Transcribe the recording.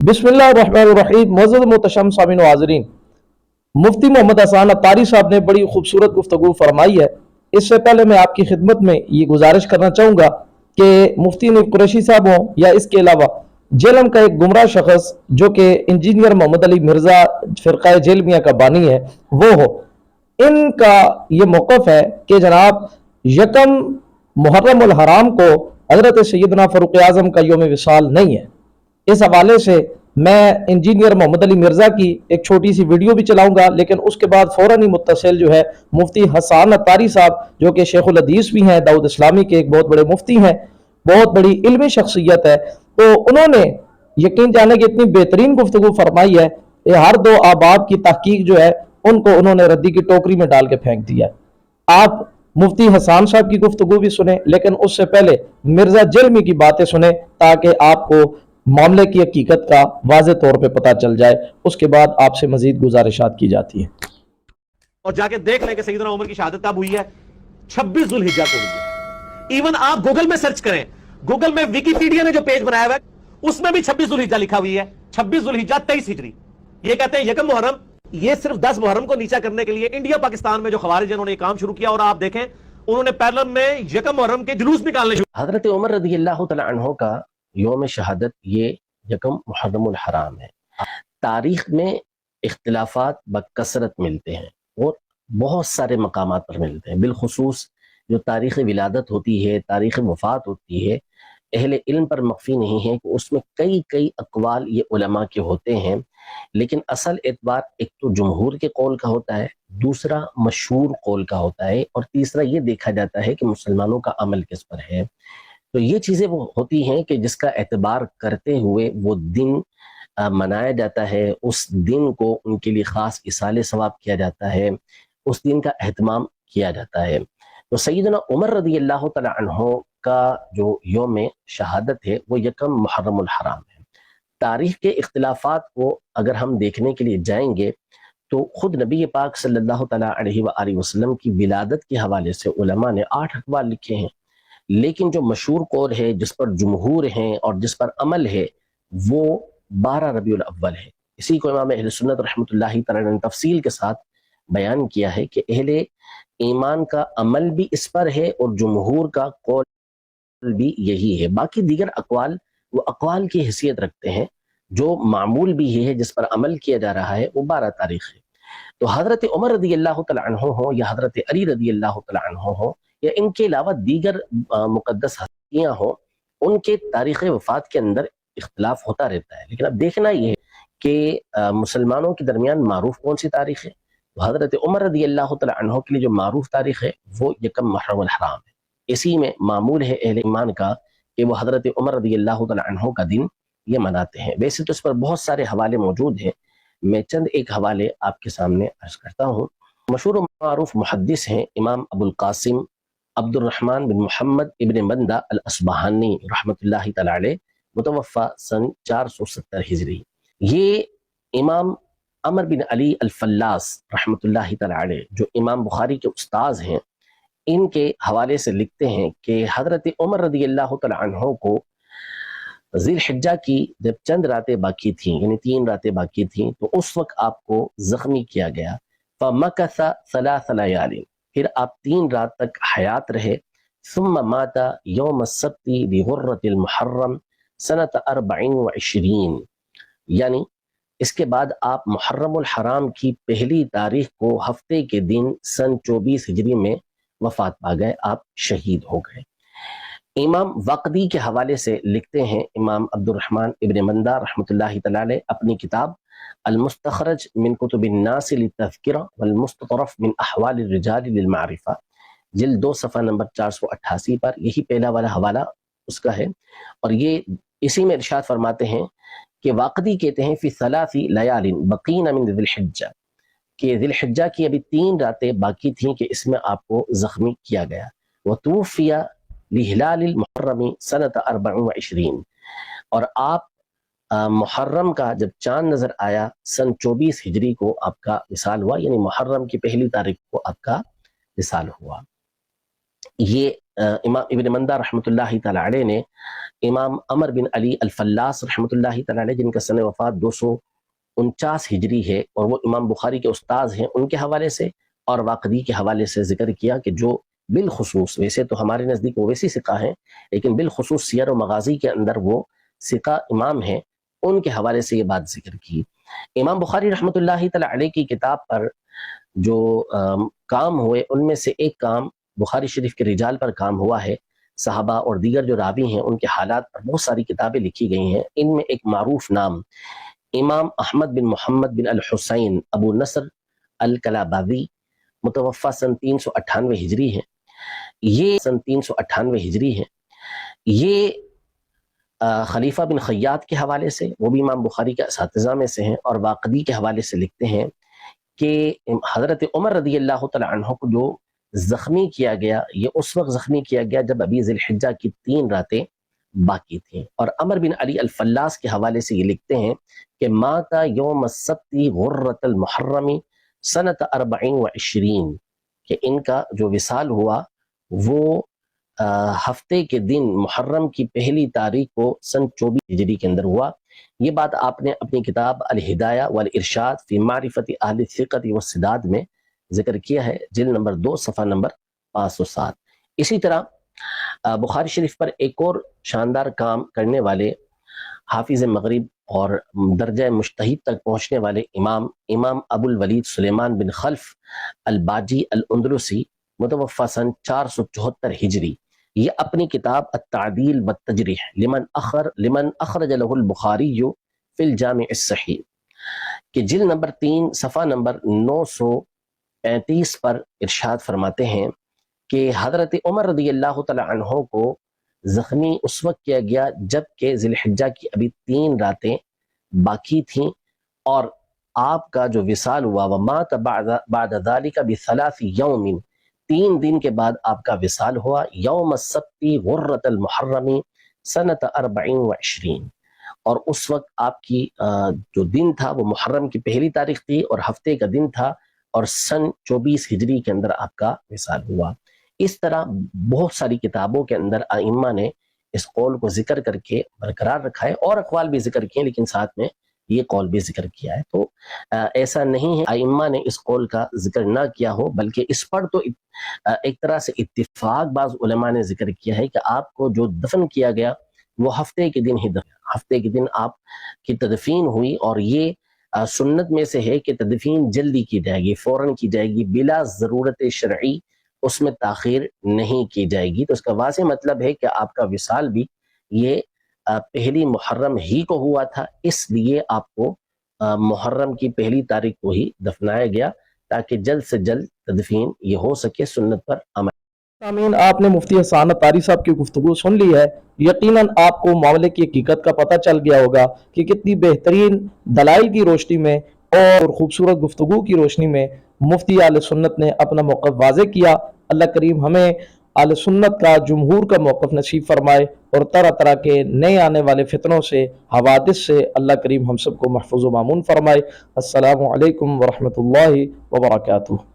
बिस्मिल्लाहिर्रहमानिर्रहीम। मुअज़्ज़ज़ मोहतरम सामीन व हाज़रीन, मुफ्ती मोहम्मद हसन अत्तारी साहब ने बड़ी खूबसूरत गुफ्तगू फरमाई है। इससे पहले मैं आपकी खिदमत में ये गुजारिश करना चाहूँगा कि मुफ्ती नईम कुरैशी साहब हों या इसके अलावा जेलम का एक गुमराह शख्स जो कि इंजीनियर मोहम्मद अली मिर्ज़ा फ़िरक़ा जेलमिया का बानी है वो हो, इनका ये मौक़िफ़ है कि जनाब यकम मुहर्रम उल हराम को हज़रत सैयदना फ़ारूक आज़म का यौम विसाल नहीं है। इस हवाले से मैं इंजीनियर मोहम्मद अली मिर्ज़ा की एक छोटी सी वीडियो भी चलाऊंगा, लेकिन उसके बाद फ़ौरन ही मुत्तसिल जो है मुफ्ती हसन अत्तारी साहब जो कि शेखुल हदीस भी हैं, दाऊद इस्लामी के एक बहुत बड़े मुफ्ती हैं, बहुत बड़ी इल्मी शख्सियत है, तो उन्होंने यकीन जाने की इतनी बेहतरीन गुफ्तगू फरमाई है कि हर दो आबाब की तहकीक जो है उनको उन्होंने रद्दी की टोकरी में डाल के फेंक दिया है। आप मुफ्ती हसन साहब की गुफ्तगू भी सुने, लेकिन उससे पहले मिर्ज़ा जलमी की बातें सुने ताकि आपको मामले की हकीकत का वाज़े तौर पे पता चल जाए। उसके बाद आपसे मजीद गुजारिशात की जाती है। और जाके देख लें कि सैयदना उमर की शहादत कब हुई है। 26 जुल्हिज्जा को हुई है। इवन आप गूगल में सर्च करें, गूगल में विकिपीडिया ने जो पेज बनाया हुआ है उसमें भी 26 जुल्हिज्जा लिखा हुई है। 26 जुल्हिज्जा 23 हिजरी। ये कहते हैं यकम मुहर्रम। ये सिर्फ 10 मुहर्रम को नीचा करने के लिए इंडिया पाकिस्तान में जो खवारिज उन्होंने काम शुरू किया, और आप देखें उन्होंने पैरेलल में यकम मुहर्रम के जुलूस निकालने शुरू। हजरत उमर रज़ी अल्लाह तआला अन्हु का यौम शहादत ये यकम मुहर्रमुल हराम है। तारीख में इख्तिलाफात बकसरत मिलते हैं और बहुत सारे मकामात पर मिलते हैं। बिलखुसूस जो तारीख़ विलादत होती है, तारीख़ वफ़ात होती है, अहले इल्म पर मख्फी नहीं है कि उसमें कई कई अक़वाल ये उलमा के होते हैं, लेकिन असल एतबार एक तो जमहूर के कौल का होता है, दूसरा मशहूर कौल का होता है, और तीसरा ये देखा जाता है कि मुसलमानों का अमल किस पर है। तो ये चीज़ें वो होती हैं कि जिसका एतबार करते हुए वो दिन मनाया जाता है। उस दिन को उनके लिए ख़ास इसाले सवाब किया जाता है, उस दिन का एहतमाम किया जाता है। तो सैयदना उमर रज़ी अल्लाह तआला अन्हु का जो यौम शहादत है वो यकम मुहर्रमुल हराम है। तारीख़ के इख्तिलाफ़ात को अगर हम देखने के लिए जाएंगे तो खुद नबी पाक सल्लल्लाहु तआला अलैहि व आलिहि वसल्लम की विलादत के हवाले से उलमा ने 8 अक़वाल लिखे हैं, लेकिन जो मशहूर कौल है, जिस पर जमहूर हैं और जिस पर अमल है, वो 12 रबीउल अव्वल है। इसी को इमाम अहले सुन्नत रहमतुल्लाहि तआला ने तफसील के साथ बयान किया है कि अहले ईमान का अमल भी इस पर है और जमहूर का कौल भी यही है। बाकी दीगर अक़वाल वो अक़वाल की हैसियत रखते हैं, जो मामूल भी ये है जिस पर अमल किया जा रहा है वो 12 तारीख है। तो हज़रत उमर रज़ी अल्लाह तआला अन्हु हो या हज़रत अली रज़ी अल्लाह तआला अन्हु हो या इनके अलावा दीगर मुक़द्दस हस्तियाँ हो, उनके तारीख़ वफ़ात के अंदर इख्तिलाफ होता रहता है। लेकिन अब देखना ये है कि मुसलमानों के दरमियान मारूफ कौन सी तारीख़ है। तो हज़रत उमर रज़ी अल्लाह तआला अन्हु के लिए जो मारूफ तारीख़ है वो यकम मुहर्रमुल हराम है। इसी में मामूल है अहले ईमान का कि वो हज़रत उमर रज़ी अल्लाह तआला अन्हु का दिन ये मनाते हैं। वैसे तो इस पर बहुत सारे हवाले मौजूद हैं, मैं चंद एक हवाले आपके सामने अर्ज करता हूँ। मशहूर मारूफ मुहद्दिस हैं इमाम अबुल कासिम अब्दुर्रहमान बिन मोहम्मद इब्न मंदा अल अस्बहानी रहमतुल्लाहि तआला अलैह, मुतवफ़ा सन 470 हिजरी। ये इमाम अमर बिन अली अल फल्लास रहमतुल्लाहि तआला अलैह जो इमाम बुखारी के उस्ताद हैं, इनके हवाले से लिखते हैं कि हज़रत उमर रज़ी अल्लाह तआला अन्हु को ज़िलहिज्जा की जब चंद रातें बाकी थीं, यानी 3 रातें बाकी थीं, तो उस वक्त आपको ज़ख्मी किया गया। फ़मकसा सलास लयालिन, फिर आप 3 रात तक हयात रहे। सुम्मा माता यौम सब्ती बिगुर्रतिल मुहर्रम सनत 24, यानी इसके बाद आप मुहर्रमुल हराम की पहली तारीख को हफ्ते के दिन सन 24 हिजरी में वफ़ात पा गए, आप शहीद हो गए। इमाम वाक़दी के हवाले से लिखते हैं इमाम अब्दुर्रहमान इब्न मंदा रहमतुल्लाहि तआला अलैह अपनी किताब अल मुस्तखरज मिन कुतुबिन नास लित्तज़किरा वल मुस्ततरफ मिन अहवाल रिजाल लिल मारिफा, जिल्द 2 सफ़ा नंबर 488 पर यही पहला वाला हवाला उसका है। और ये इसी में इरशाद फरमाते हैं कि वाक़दी कहते हैं फ़ी सलासी लयालिन बक़ीना मिन ज़िलहिज्जा, कि ज़िलहिज्जा की अभी 3 रातें बाकी थीं कि इसमें आपको ज़ख्मी किया गया। व तूफ़िया लिहिलालिल मुहर्रमी सनत 24, और आप मुहर्रम का जब चांद नजर आया सन 24 हिजरी को आपका विसाल हुआ, यानी मुहर्रम की पहली तारीख को आपका विसाल हुआ। ये امام ابن مندہ رحمۃ اللہ تعالی علیہ نے امام عمر بن علی الفلاس رحمۃ اللہ تعالی علیہ، جن کا سن وفات 249 ہجری ہے اور وہ امام بخاری کے استاذ ہیں، ان کے حوالے سے اور واقدی کے حوالے سے ذکر کیا کہ جو بالخصوص، ویسے تو ہمارے نزدیک وہ ویسی ثقہ ہیں، لیکن بالخصوص سیر و مغازی کے اندر وہ ثقہ امام ہیں، ان کے حوالے سے یہ بات ذکر کی۔ امام بخاری رحمۃ اللہ تعالی علیہ کی کتاب پر جو کام ہوئے، ان میں سے ایک کام بخاری شریف کے رجال پر کام ہوا ہے۔ صحابہ اور دیگر جو راوی ہیں ان کے حالات پر بہت ساری کتابیں لکھی گئی ہیں۔ ان میں ایک معروف نام امام احمد بن محمد بن الحسین ابو نصر الکلاباوی، متوفہ سن 398 ہجری ہے۔ یہ سن 398 ہجری ہے۔ یہ خلیفہ بن خیاط کے حوالے سے، وہ بھی امام بخاری کے اساتذہ میں سے ہیں، اور واقدی کے حوالے سے لکھتے ہیں کہ حضرت عمر رضی اللہ تعالی عنہ کو جو زخمی کیا گیا، یہ اس وقت زخمی کیا گیا جب ابھی ذی الحجہ کی 3 راتیں باقی تھیں۔ اور عمر بن علی الفلاس کے حوالے سے یہ لکھتے ہیں کہ مات یوم السبت غرۃ المحرم سنۃ 24، کہ ان کا جو وصال ہوا وہ ہفتے کے دن محرم کی 1 تاریخ کو سن 24 ہجری کے اندر ہوا۔ یہ بات آپ نے اپنی کتاب الہدایہ والارشاد فی معرفت اہل الثقۃ والسداد میں ذکر کیا ہے، جلد نمبر 2 صفحہ نمبر 507۔ اسی طرح بخاری شریف پر ایک اور شاندار کام کرنے والے، حافظ مغرب اور درجہ مجتہد تک پہنچنے والے امام ابو الولید سلیمان بن خلف الباجی الاندلسی، متوفہ سن 474 ہجری، یہ اپنی کتاب التعدیل والتجریح لمن اخرج له البخاری فی الجامع الصحیح کہ جلد نمبر 3 صفحہ نمبر 935 پر ارشاد فرماتے ہیں کہ حضرت عمر رضی اللہ تعالی عنہ کو زخمی اس وقت کیا گیا جب کہ ذی الحجہ کی ابھی 3 راتیں باقی تھیں، اور آپ کا جو وصال ہوا ومات بعد ذلك بثلاث یوم، 3 دن کے بعد آپ کا وصال ہوا، یوم السبت غرۃ المحرم سنۃ 24، اور اس وقت آپ کی جو دن تھا وہ محرم کی 1 تاریخ تھی اور ہفتے کا دن تھا، اور سن 24 ہجری کے اندر آپ کا وصال ہوا۔ اس طرح بہت ساری کتابوں کے اندر ائمہ نے اس قول کو ذکر کر کے برقرار رکھا ہے، اور اقوال بھی ذکر کیے لیکن ساتھ میں یہ قول بھی ذکر کیا ہے۔ تو ایسا نہیں ہے ائمہ نے اس قول کا ذکر نہ کیا ہو، بلکہ اس پر تو ایک طرح سے اتفاق بعض علماء نے ذکر کیا ہے کہ آپ کو جو دفن کیا گیا وہ ہفتے کے دن ہی ہفتے کے دن آپ کی تدفین ہوئی، اور یہ سنت میں سے ہے کہ تدفین جلدی کی جائے گی، فوراً کی جائے گی، بلا ضرورت شرعی اس میں تاخیر نہیں کی جائے گی۔ تو اس کا واضح مطلب ہے کہ آپ کا وصال بھی یہ 1 محرم ہی کو ہوا تھا، اس لیے آپ کو محرم کی 1 تاریخ کو ہی دفنایا گیا تاکہ جلد سے جلد تدفین یہ ہو سکے، سنت پر عمل۔ امین، آپ نے مفتی حسان اتاری صاحب کی گفتگو سن لی ہے، یقیناً آپ کو معاملے کی حقیقت کا پتہ چل گیا ہوگا کہ کتنی بہترین دلائل کی روشنی میں اور خوبصورت گفتگو کی روشنی میں مفتی اہل سنت نے اپنا موقف واضح کیا۔ اللہ کریم ہمیں اہل سنت کا، جمہور کا موقف نصیب فرمائے، اور طرح طرح کے نئے آنے والے فتنوں سے، حوادث سے اللہ کریم ہم سب کو محفوظ و مامون فرمائے۔ السلام علیکم ورحمۃ اللہ وبرکاتہ۔